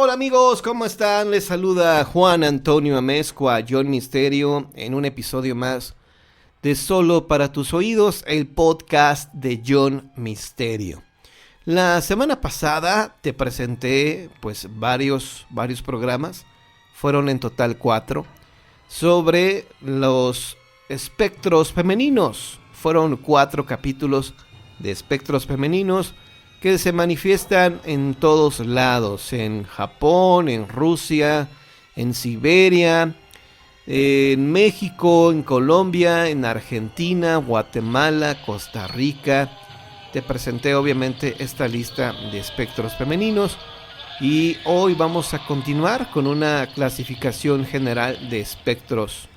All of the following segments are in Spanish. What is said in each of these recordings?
Hola amigos, ¿cómo están? Les saluda Juan Antonio Amezcua, John Misterio, en un episodio más de Solo para tus oídos, el podcast de John Misterio. La semana pasada te presenté varios programas, fueron en total 4, sobre los espectros femeninos. Fueron 4 capítulos de espectros femeninos que se manifiestan en todos lados, en Japón, en Rusia, en Siberia, en México, en Colombia, en Argentina, Guatemala, Costa Rica. Te presenté obviamente esta lista de espectros femeninos y hoy vamos a continuar con una clasificación general de espectros,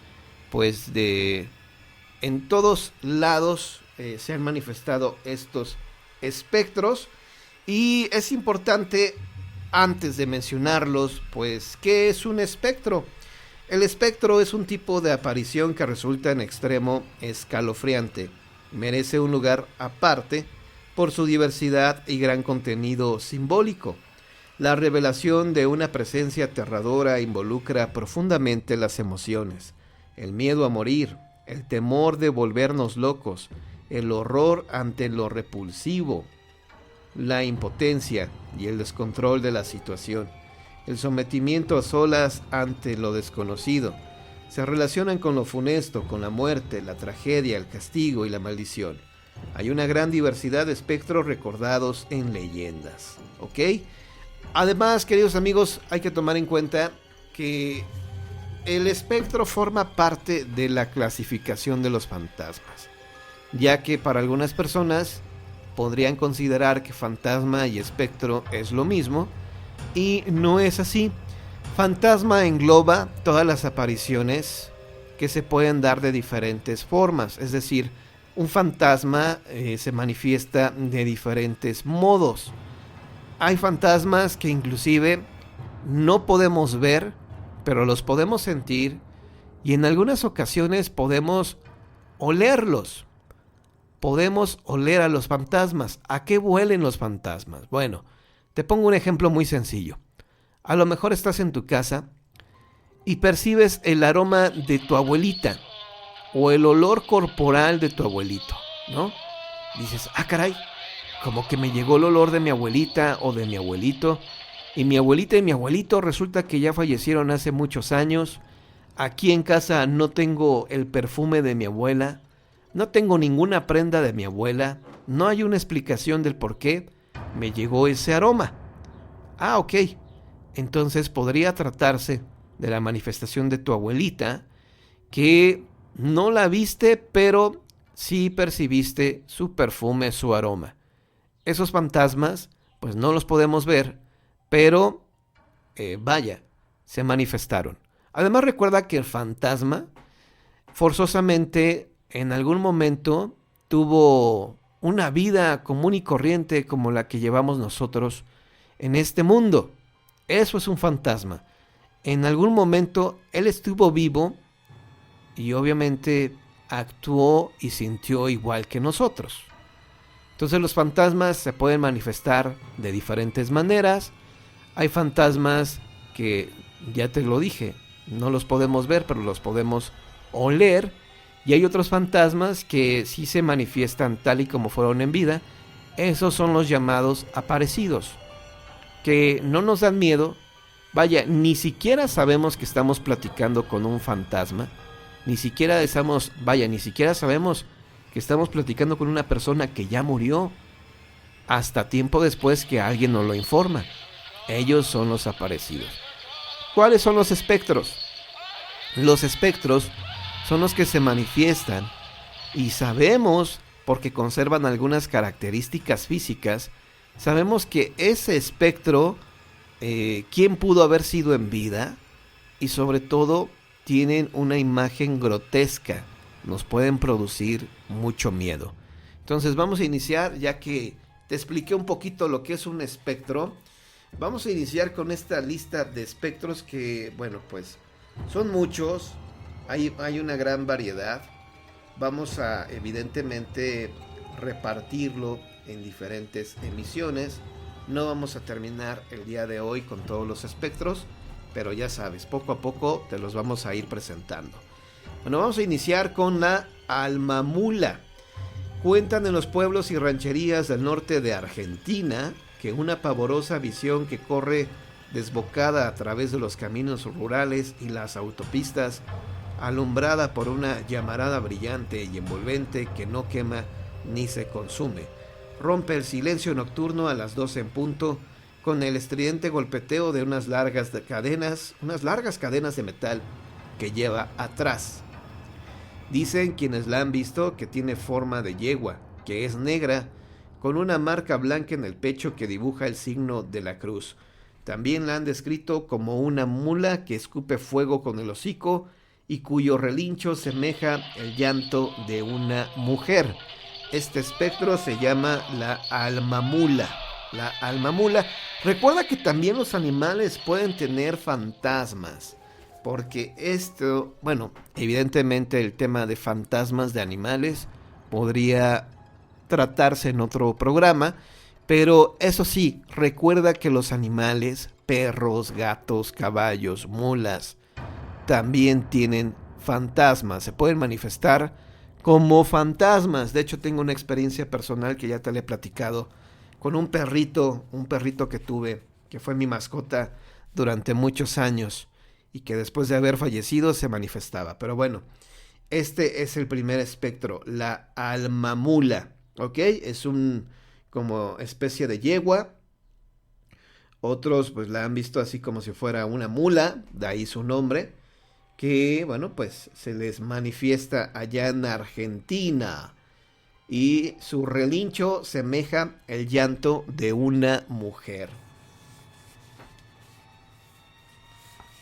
en todos lados se han manifestado estos espectros y es importante antes de mencionarlos, ¿qué es un espectro? El espectro es un tipo de aparición que resulta en extremo escalofriante. Merece un lugar aparte por su diversidad y gran contenido simbólico. La revelación de una presencia aterradora involucra profundamente las emociones, el miedo a morir, el temor de volvernos locos, el horror ante lo repulsivo, la impotencia y el descontrol de la situación, el sometimiento a solas ante lo desconocido. Se relacionan con lo funesto, con la muerte, la tragedia, el castigo y la maldición. Hay una gran diversidad de espectros recordados en leyendas, ¿ok? Además, queridos amigos, hay que tomar en cuenta que el espectro forma parte de la clasificación de los fantasmas, ya que para algunas personas podrían considerar que fantasma y espectro es lo mismo, y no es así. Fantasma engloba todas las apariciones que se pueden dar de diferentes formas, es decir, un fantasma se manifiesta de diferentes modos. Hay fantasmas que inclusive no podemos ver, pero los podemos sentir, y en algunas ocasiones podemos olerlos. Podemos oler a los fantasmas. ¿A qué huelen los fantasmas? Bueno, te pongo un ejemplo muy sencillo. A lo mejor estás en tu casa y percibes el aroma de tu abuelita o el olor corporal de tu abuelito, ¿no? Dices, caray, como que me llegó el olor de mi abuelita o de mi abuelito, y mi abuelita y mi abuelito resulta que ya fallecieron hace muchos años. Aquí en casa no tengo el perfume de mi abuela, no tengo ninguna prenda de mi abuela, no hay una explicación del por qué me llegó ese aroma. Ok, entonces podría tratarse de la manifestación de tu abuelita, que no la viste, pero sí percibiste su perfume, su aroma. Esos fantasmas, no los podemos ver, pero se manifestaron. Además, recuerda que el fantasma forzosamente en algún momento tuvo una vida común y corriente como la que llevamos nosotros en este mundo. Eso es un fantasma. En algún momento él estuvo vivo y obviamente actuó y sintió igual que nosotros. Entonces los fantasmas se pueden manifestar de diferentes maneras. Hay fantasmas que, ya te lo dije, no los podemos ver, pero los podemos oler. Y hay otros fantasmas que sí se manifiestan tal y como fueron en vida. Esos son los llamados aparecidos, que no nos dan miedo. Ni siquiera sabemos que estamos platicando con un fantasma. Ni siquiera sabemos que estamos platicando con una persona que ya murió, hasta tiempo después que alguien nos lo informa. Ellos son los aparecidos. ¿Cuáles son los espectros? Los espectros son los que se manifiestan y sabemos, porque conservan algunas características físicas, sabemos que ese espectro, quién pudo haber sido en vida, y sobre todo tienen una imagen grotesca, nos pueden producir mucho miedo. Entonces vamos a iniciar, ya que te expliqué un poquito lo que es un espectro. Vamos a iniciar con esta lista de espectros que, son muchos, hay una gran variedad. Vamos a, evidentemente, repartirlo en diferentes emisiones No vamos a terminar el día de hoy con todos los espectros, pero ya sabes, poco a poco te los vamos a ir presentando. Bueno, vamos a iniciar con la almamula. Cuentan en los pueblos y rancherías del norte de Argentina que una pavorosa visión que corre desbocada a través de los caminos rurales y las autopistas, alumbrada por una llamarada brillante y envolvente que no quema ni se consume, rompe el silencio nocturno a las 12 en punto con el estridente golpeteo de unas largas cadenas de metal que lleva atrás. Dicen quienes la han visto que tiene forma de yegua, que es negra, con una marca blanca en el pecho que dibuja el signo de la cruz. También la han descrito como una mula que escupe fuego con el hocico y cuyo relincho semeja el llanto de una mujer. Este espectro se llama la almamula. La almamula. Recuerda que también los animales pueden tener fantasmas. Porque esto, bueno, evidentemente el tema de fantasmas de animales podría tratarse en otro programa, pero eso sí, recuerda que los animales, perros, gatos, caballos, mulas, también tienen fantasmas, se pueden manifestar como fantasmas. De hecho, tengo una experiencia personal que ya te la he platicado con un perrito que tuve, que fue mi mascota durante muchos años y que después de haber fallecido se manifestaba. Pero bueno, este es el primer espectro, la almamula, ¿ok? Es un como especie de yegua. Otros pues la han visto así como si fuera una mula, de ahí su nombre, que bueno pues se les manifiesta allá en Argentina y su relincho semeja el llanto de una mujer.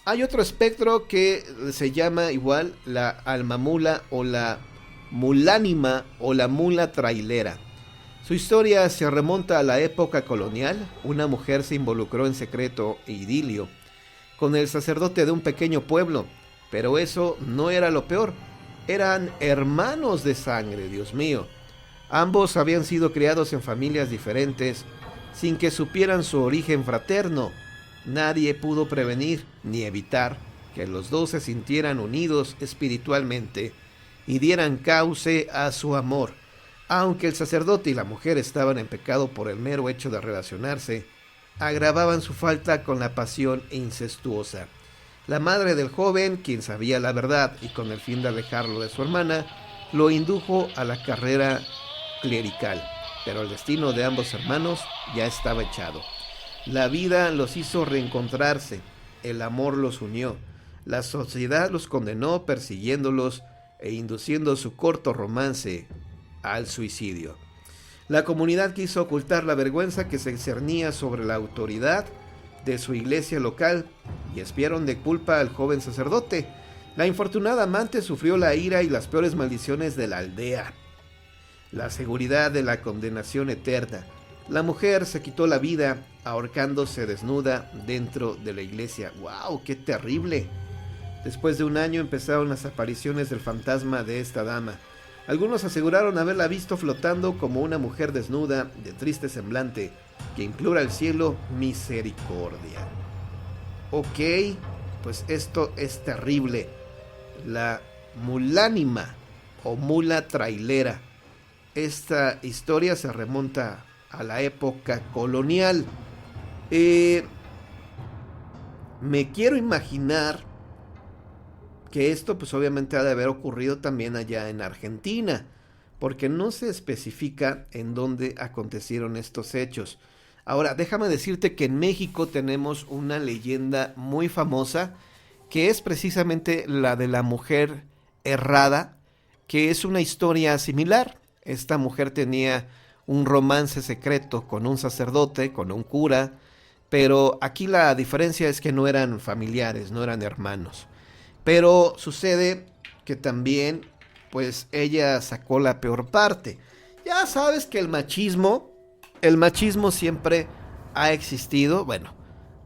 Hay otro espectro que se llama igual la almamula o la mulánima o la mula trailera. Su historia se remonta a la época colonial. Una mujer se involucró en secreto e idilio con el sacerdote de un pequeño pueblo, pero eso no era lo peor. Eran hermanos de sangre, Dios mío. Ambos habían sido criados en familias diferentes sin que supieran su origen fraterno. Nadie pudo prevenir ni evitar que los dos se sintieran unidos espiritualmente y dieran cauce a su amor. Aunque el sacerdote y la mujer estaban en pecado por el mero hecho de relacionarse, agravaban su falta con la pasión incestuosa. La madre del joven, quien sabía la verdad y con el fin de alejarlo de su hermana, lo indujo a la carrera clerical, pero el destino de ambos hermanos ya estaba echado. La vida los hizo reencontrarse, el amor los unió, la sociedad los condenó persiguiéndolos e induciendo su corto romance al suicidio. La comunidad quiso ocultar la vergüenza que se cernía sobre la autoridad de su iglesia local y espiaron de culpa al joven sacerdote. La infortunada amante sufrió la ira y las peores maldiciones de la aldea. La seguridad de la condenación eterna. La mujer se quitó la vida ahorcándose desnuda dentro de la iglesia. ¡Wow! ¡Qué terrible! Después de un año empezaron las apariciones del fantasma de esta dama. Algunos aseguraron haberla visto flotando como una mujer desnuda, de triste semblante, que implora al cielo misericordia. Ok, pues esto es terrible. La mulánima o mula trailera. Esta historia se remonta a la época colonial. Me quiero imaginar que esto pues obviamente ha de haber ocurrido también allá en Argentina, porque no se especifica en dónde acontecieron estos hechos. Ahora, déjame decirte que en México tenemos una leyenda muy famosa, que es precisamente la de la mujer errada, que es una historia similar. Esta mujer tenía un romance secreto con un sacerdote, con un cura, pero aquí la diferencia es que no eran familiares, no eran hermanos. Pero sucede que también, pues ella sacó la peor parte. Ya sabes que el machismo siempre ha existido. Bueno,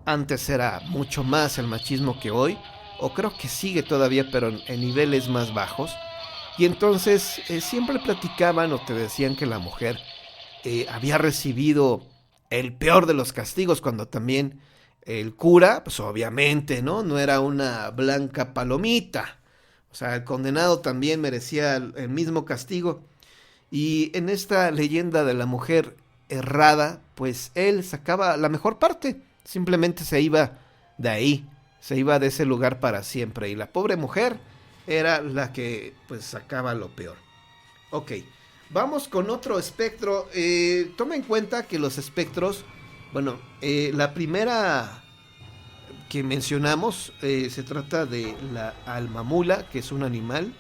antes era mucho más el machismo que hoy, o creo que sigue todavía, pero en niveles más bajos. Y entonces siempre platicaban o te decían que la mujer había recibido el peor de los castigos, cuando también el cura, pues obviamente, ¿no? No era una blanca palomita. O sea, el condenado también merecía el mismo castigo. Y en esta leyenda de la mujer errada, pues él sacaba la mejor parte. Simplemente se iba de ahí, se iba de ese lugar para siempre. Y la pobre mujer era la que pues sacaba lo peor. Ok, vamos con otro espectro. Toma en cuenta que los espectros, bueno, la primera que mencionamos se trata de la almamula, que es un animal.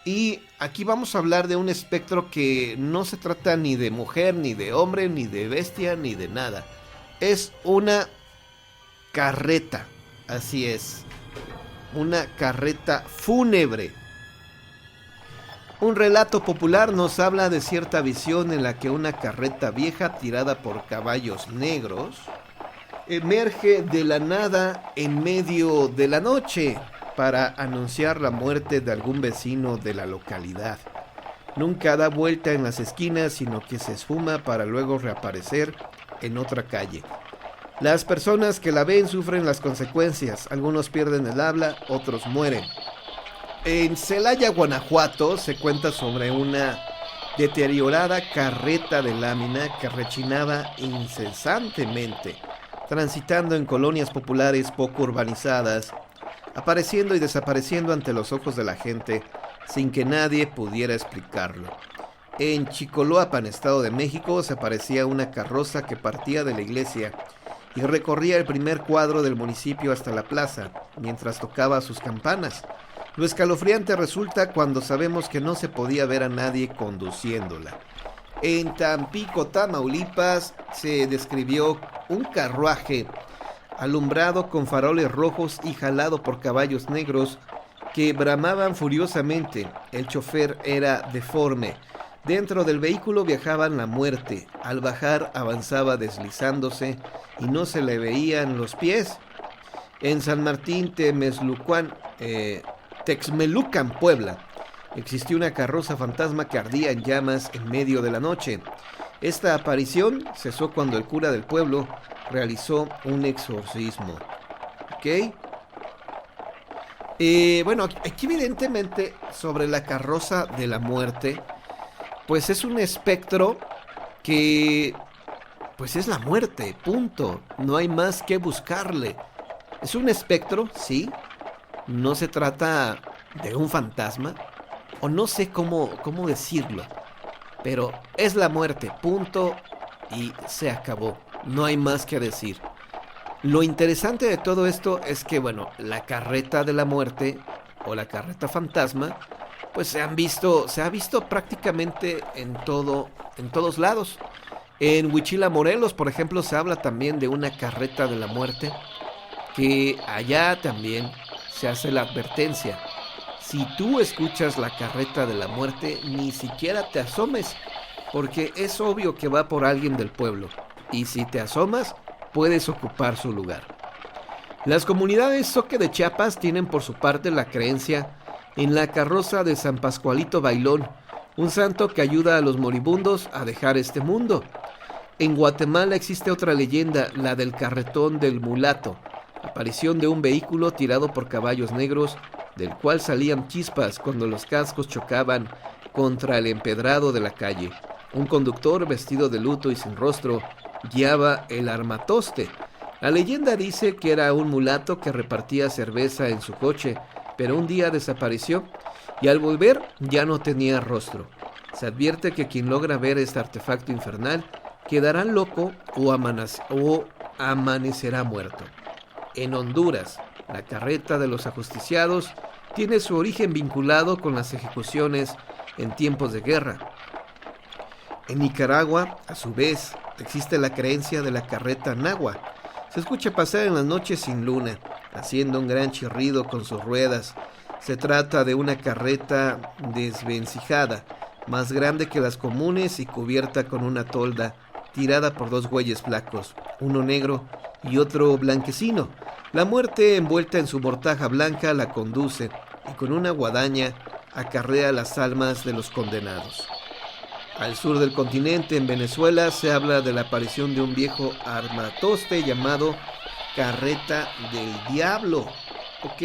Y aquí vamos a hablar de un espectro que no se trata ni de mujer, ni de hombre, ni de bestia, ni de nada. Es una carreta, así es, una carreta fúnebre. Un relato popular nos habla de cierta visión en la que una carreta vieja tirada por caballos negros emerge de la nada en medio de la noche para anunciar la muerte de algún vecino de la localidad. Nunca da vuelta en las esquinas, sino que se esfuma para luego reaparecer en otra calle. Las personas que la ven sufren las consecuencias. Algunos pierden el habla, otros mueren. En Celaya, Guanajuato, se cuenta sobre una deteriorada carreta de lámina que rechinaba incesantemente, transitando en colonias populares poco urbanizadas, apareciendo y desapareciendo ante los ojos de la gente sin que nadie pudiera explicarlo. En Chicoloapan, Estado de México, se aparecía una carroza que partía de la iglesia y recorría el primer cuadro del municipio hasta la plaza, mientras tocaba sus campanas. Lo escalofriante resulta cuando sabemos que no se podía ver a nadie conduciéndola. En Tampico, Tamaulipas, se describió un carruaje alumbrado con faroles rojos y jalado por caballos negros que bramaban furiosamente. El chofer era deforme. Dentro del vehículo viajaban la muerte. Al bajar avanzaba deslizándose y no se le veían los pies. En San Martín Texmelucan, Puebla, existió una carroza fantasma que ardía en llamas en medio de la noche. Esta aparición cesó cuando el cura del pueblo realizó un exorcismo. ¿Ok? Bueno, aquí evidentemente sobre la carroza de la muerte, pues es un espectro que pues es la muerte, punto. No hay más que buscarle. Es un espectro, sí. No se trata de un fantasma, o no sé cómo decirlo, pero es la muerte, punto, y se acabó. No hay más que decir. Lo interesante de todo esto es que, bueno, la carreta de la muerte o la carreta fantasma, pues se ha visto prácticamente en todos lados. En Huichila, Morelos, por ejemplo, se habla también de una carreta de la muerte, que allá también se hace la advertencia. Si tú escuchas la carreta de la muerte, ni siquiera te asomes, porque es obvio que va por alguien del pueblo, y si te asomas, puedes ocupar su lugar. Las comunidades Zoque de Chiapas tienen por su parte la creencia en la carroza de San Pascualito Bailón, un santo que ayuda a los moribundos a dejar este mundo. En Guatemala existe otra leyenda, la del carretón del mulato, aparición de un vehículo tirado por caballos negros, del cual salían chispas cuando los cascos chocaban contra el empedrado de la calle. Un conductor vestido de luto y sin rostro guiaba el armatoste. La leyenda dice que era un mulato que repartía cerveza en su coche, pero un día desapareció y al volver ya no tenía rostro. Se advierte que quien logra ver este artefacto infernal quedará loco o amanecerá muerto. En Honduras, la carreta de los ajusticiados tiene su origen vinculado con las ejecuciones en tiempos de guerra. En Nicaragua, a su vez, existe la creencia de la carreta nagua. Se escucha pasar en las noches sin luna, haciendo un gran chirrido con sus ruedas. Se trata de una carreta desvencijada, más grande que las comunes y cubierta con una tolda, tirada por dos bueyes flacos, uno negro y otro blanquecino. La muerte, envuelta en su mortaja blanca, la conduce y con una guadaña acarrea las almas de los condenados. Al sur del continente, en Venezuela, se habla de la aparición de un viejo armatoste llamado Carreta del Diablo. Ok.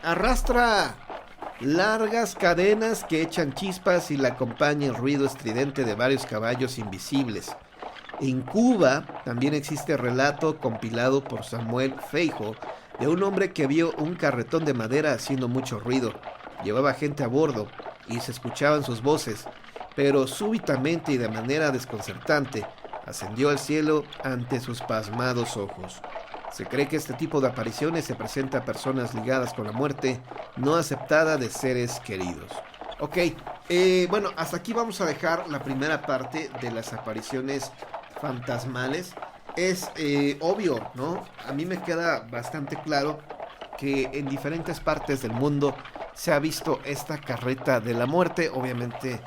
Arrastra largas cadenas que echan chispas y la acompaña el ruido estridente de varios caballos invisibles. En Cuba también existe relato compilado por Samuel Feijo de un hombre que vio un carretón de madera haciendo mucho ruido. Llevaba gente a bordo y se escuchaban sus voces, pero súbitamente y de manera desconcertante ascendió al cielo ante sus pasmados ojos. Se cree que este tipo de apariciones se presenta a personas ligadas con la muerte no aceptada de seres queridos. Ok, bueno, hasta aquí vamos a dejar la primera parte de las apariciones fantasmales. Es obvio, ¿no? A mí me queda bastante claro que en diferentes partes del mundo se ha visto esta carreta de la muerte, obviamente,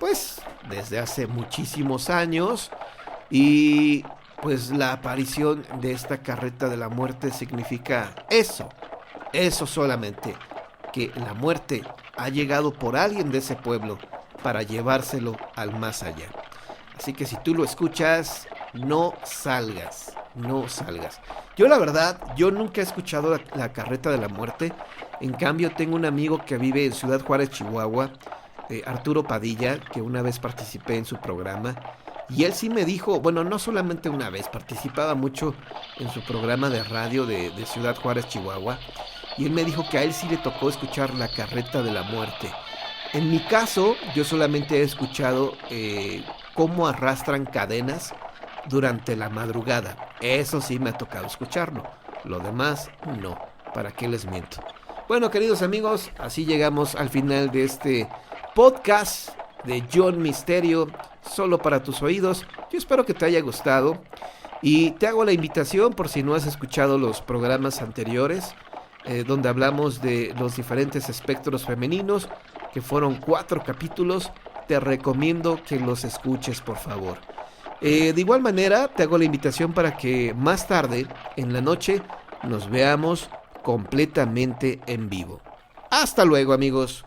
pues desde hace muchísimos años. Y pues la aparición de esta carreta de la muerte significa eso solamente, que la muerte ha llegado por alguien de ese pueblo para llevárselo al más allá. Así que si tú lo escuchas, no salgas. Yo la verdad, yo nunca he escuchado la carreta de la muerte. En cambio, tengo un amigo que vive en Ciudad Juárez, Chihuahua, Arturo Padilla, que una vez participé en su programa. Y él sí me dijo, bueno, no solamente una vez, participaba mucho en su programa de radio de Ciudad Juárez, Chihuahua. Y él me dijo que a él sí le tocó escuchar la carreta de la muerte. En mi caso, yo solamente he escuchado cómo arrastran cadenas durante la madrugada. Eso sí me ha tocado escucharlo. Lo demás, no. ¿Para qué les miento? Bueno, queridos amigos, así llegamos al final de este podcast de John Misterio, solo para tus oídos. Yo espero que te haya gustado y te hago la invitación, por si no has escuchado los programas anteriores, donde hablamos de los diferentes espectros femeninos, que fueron 4 capítulos. Te recomiendo que los escuches, por favor. De igual manera, te hago la invitación para que más tarde, en la noche, nos veamos completamente en vivo. Hasta luego, amigos.